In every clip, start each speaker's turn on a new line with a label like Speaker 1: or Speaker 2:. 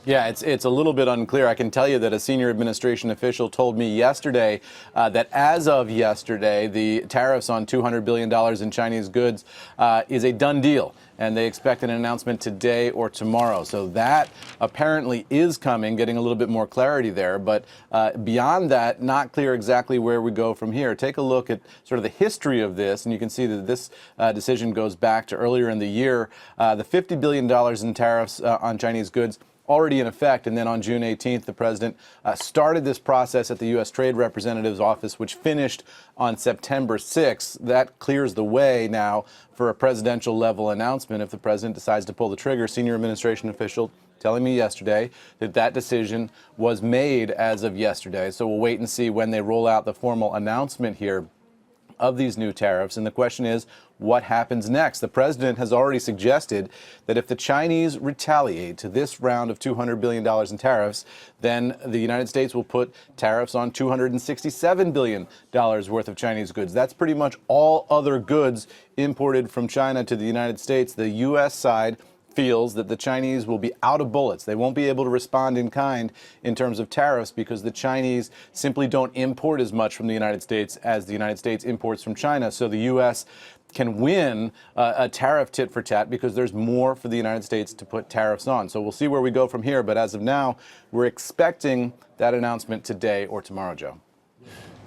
Speaker 1: Yeah, it's a little bit unclear. I can tell you that a senior administration official told me yesterday that as of yesterday, the tariffs on $200 billion in Chinese goods is a done deal, and they expect an announcement today or tomorrow. So that apparently is coming, getting a little bit more clarity there. But beyond that, not clear exactly where we go from here. Take a look at sort of the history of this, and you can see that this decision goes back to earlier in the year. The $50 billion in tariffs on Chinese goods already in effect. And then on June 18th, the president started this process at the U.S. Trade Representative's office, which finished on September 6th. That clears the way now for a presidential level announcement if the president decides to pull the trigger. Senior administration official telling me yesterday that that decision was made as of yesterday. So we'll wait and see when they roll out the formal announcement here of these new tariffs. And the question is, what happens next? The president has already suggested that if the Chinese retaliate to this round of $200 billion in tariffs, then the United States will put tariffs on $267 billion worth of Chinese goods. That's pretty much all other goods imported from China to the United States. The U.S. side feels that the Chinese will be out of bullets. They won't be able to respond in kind in terms of tariffs because the Chinese simply don't import as much from the United States as the United States imports from China. So the U.S. can win a tariff tit for tat because there's more for the United States to put tariffs on. So we'll see where we go from here. But as of now, we're expecting that announcement today or tomorrow, Joe.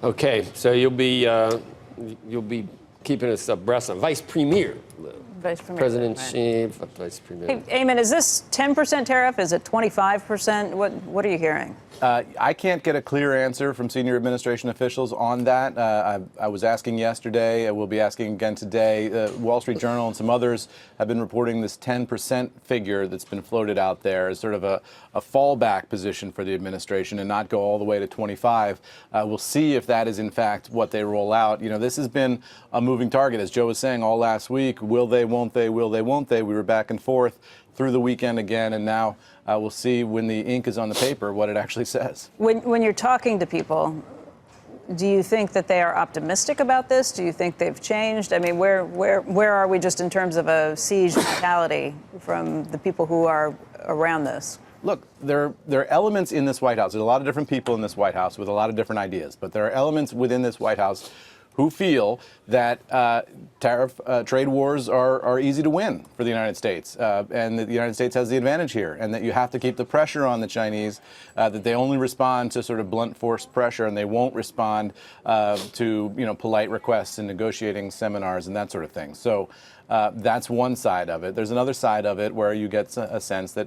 Speaker 2: Okay, so you'll be keeping us abreast on Vice Premier.
Speaker 3: Vice Premier.
Speaker 2: President Xi, Vice Premier.
Speaker 3: Hey, Eamon, is this 10% tariff? Is it 25%? What are you hearing?
Speaker 1: I can't get a clear answer from senior administration officials on that. I was asking yesterday. I will be asking again today. Wall Street Journal and some others have been reporting this 10% figure that's been floated out there as sort of a fallback position for the administration and not go all the way to 25. We'll see if that is in fact what they roll out. You know, this has been a moving target, as Joe was saying all last week. Will they, won't they, will they, won't they? We were back and forth through the weekend again, and now we'll see when the ink is on the paper what it actually says.
Speaker 3: When you're talking to people, do you think that they are optimistic about this? Do you think they've changed? I mean, where are we just in terms of a siege mentality from the people who are around this?
Speaker 1: Look, there are elements in this White House. There's a lot of different people in this White House with a lot of different ideas, but there are elements within this White House who feel that tariff trade wars are easy to win for the United States, and that the United States has the advantage here, and that you have to keep the pressure on the Chinese, that they only respond to sort of blunt force pressure, and they won't respond to polite requests and negotiating seminars and that sort of thing. So that's one side of it. There's another side of it where you get a sense that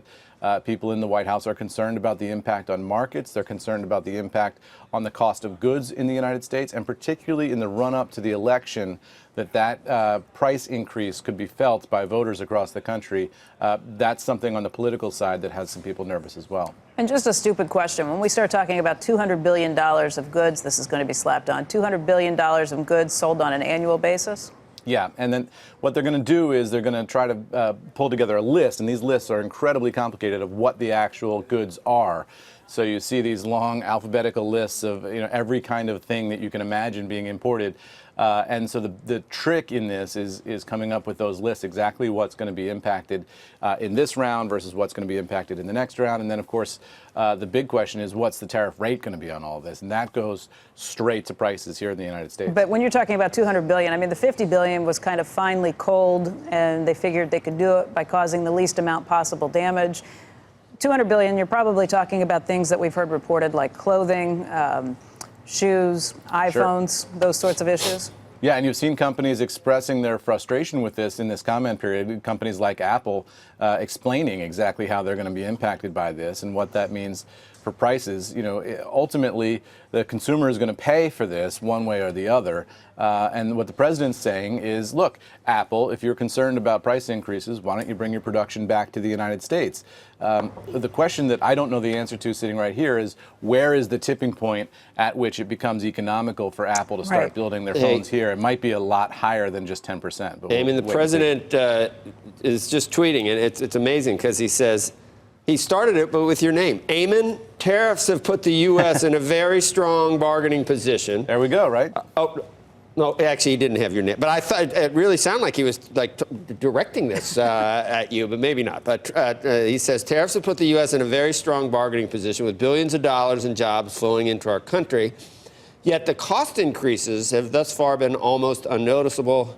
Speaker 1: people in the White House are concerned about the impact on markets. They're concerned about the impact on the cost of goods in the United States, and particularly in the run-up to the election, that price increase could be felt by voters across the country. That's something on the political side that has some people nervous as well.
Speaker 3: And just a stupid question. When we start talking about $200 billion of goods, this is going to be slapped on, $200 billion of goods sold on an annual basis?
Speaker 1: Yeah, and then what they're going to do is they're going to try to pull together a list, and these lists are incredibly complicated, of what the actual goods are. So you see these long alphabetical lists of every kind of thing that you can imagine being imported. And so the trick in this is coming up with those lists, exactly what's going to be impacted in this round versus what's going to be impacted in the next round. And then, of course, the big question is, what's the tariff rate going to be on all of this? And that goes straight to prices here in the United States.
Speaker 3: But when you're talking about $200 billion, I mean, the $50 billion was kind of finely culled, and they figured they could do it by causing the least amount possible damage. $200 billion, you're probably talking about things that we've heard reported, like clothing, shoes, iPhones, sure, those sorts of issues.
Speaker 1: Yeah, and you've seen companies expressing their frustration with this in this comment period. Companies like Apple explaining exactly how they're going to be impacted by this and what that means for prices. Ultimately, the consumer is going to pay for this one way or the other. And what the president's saying is, look, Apple, if you're concerned about price increases, why don't you bring your production back to the United States? The question that I don't know the answer to sitting right here is, where is the tipping point at which it becomes economical for Apple to start building their phones here? It might be a lot higher than just 10%. But
Speaker 2: I mean, the president is just tweeting, and it's amazing because he says, he started it, but with your name. Eamon, tariffs have put the U.S. in a very strong bargaining position.
Speaker 1: There we go, right?
Speaker 2: No, actually, he didn't have your name. But I thought it really sounded like he was like directing this at you, but maybe not. But he says tariffs have put the U.S. in a very strong bargaining position with billions of dollars in jobs flowing into our country. Yet the cost increases have thus far been almost unnoticeable.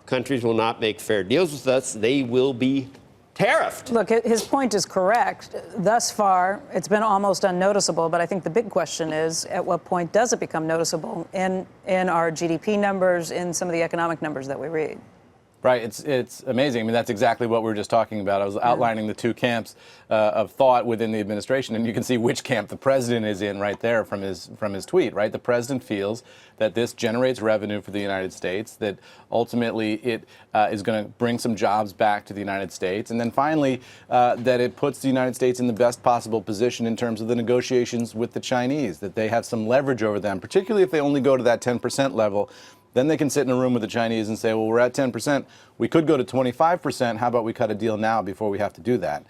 Speaker 2: Countries will not make fair deals with us. They will be tariffed.
Speaker 3: Look, his point is correct. Thus far, it's been almost unnoticeable, but I think the big question is, at what point does it become noticeable in our GDP numbers, in some of the economic numbers that we read?
Speaker 1: Right, it's amazing. I mean, that's exactly what we were just talking about. I was outlining the two camps of thought within the administration, and you can see which camp the president is in right there from his tweet. Right, the president feels that this generates revenue for the United States, that ultimately it is going to bring some jobs back to the United States, and then finally that it puts the United States in the best possible position in terms of the negotiations with the Chinese, that they have some leverage over them, particularly if they only go to that 10% level. Then they can sit in a room with the Chinese and say, well, we're at 10%. We could go to 25%. How about we cut a deal now before we have to do that?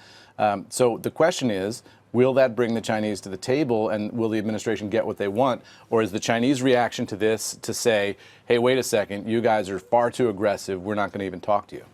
Speaker 1: So the question is, will that bring the Chinese to the table, and will the administration get what they want? Or is the Chinese reaction to this to say, hey, wait a second, you guys are far too aggressive. We're not going to even talk to you?